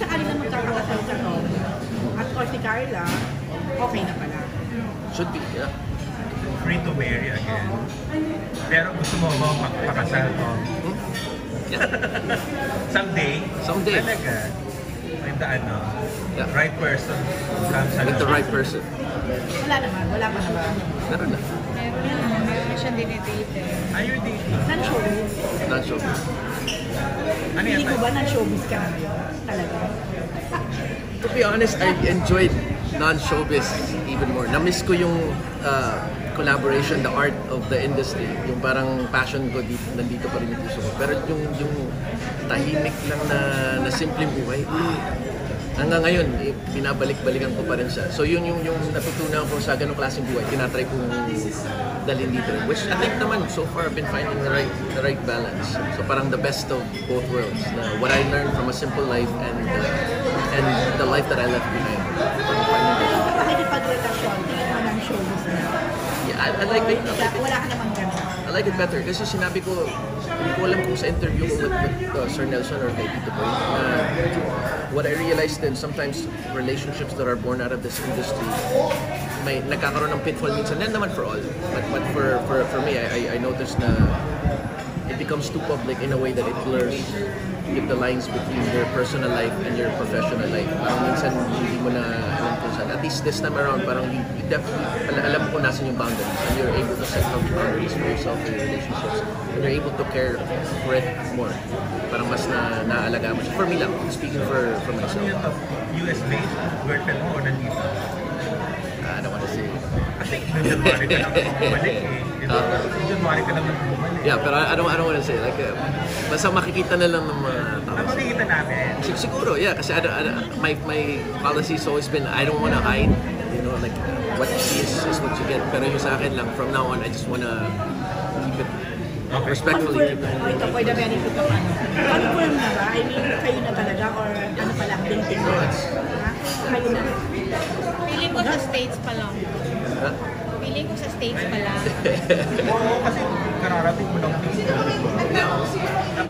sakali na magkakasal sa Tom at or si Carla, okay na pala. Should be, yeah. Free to marry again. Pero gusto mo ba magpakasal, Tom? Yeah. Someday? Someday. Talaga. With the Yeah. right person. With the right person. Wala naman, wala pa naman. Meron na. Meron siyang dinidate eh. Are you dating? Non-showbiz. Not sure. Ano Hindi yan? ko ba non-showbiz ka ngayon? Talaga? To be honest, I enjoyed non-showbiz even more. Na-miss ko yung collaboration, the art of the industry. Yung parang passion ko dito, nandito pa rin yung puso ko. Pero yung tahimik lang na simpleng buhay, hanggang ngayon, binabalik-balikan ko pa rin siya. So yun yung natutunan ko sa ganong klaseng buhay, tinatry kong dalhin dito. Which I think naman, so far, I've been finding the right balance. So parang the best of both worlds. Na what I learned from a simple life and the life that I left behind. Pakikipagrelasyon, tingin mo ng showbiz na. Yeah, I like it. Wala ka namang gano'n. I like it better kasi sinabi ko, hindi ko alam kung sa interview ko with Sir Nelson or kay Tito Boy, what I realized then, sometimes relationships that are born out of this industry, may nagkakaroon ng pitfall minsan, not naman for all, but for me, I noticed na it becomes too public in a way that it blurs the lines between your personal life and your professional life. Parang minsan hindi mo na alam kung saan. At least this time around, parang you definitely, alam mo kung nasan yung boundaries and you're able to set healthy boundaries for yourself in your relationships. And you're able to care for it more. Parang mas naalaga mo siya. For me lang, speaking for myself. Ano yung US-based? Girlfriend mo o nandito? I don't wanna say. Kasi January ka lang bumalik eh. January ka lang bumalik. Yeah, pero I don't wanna say. Like, basta makikita na lang ng mga tao. Ano makikita natin? Siguro, yeah. Kasi my policy has always been, I don't wanna hide. You know, like, what you see is what you get. Pero yung sa akin lang, from now on, I just wanna keep it respectfully. Ito, for the benefit of ano. Confirm na ba? I mean, kayo na talaga or ano pa lang, dating na? Ha? Kayo na. Feeling ko sa States pa lang. Huh? Feeling ko sa States pa lang. Oo, kasi kararating mo lang dito. Yeah.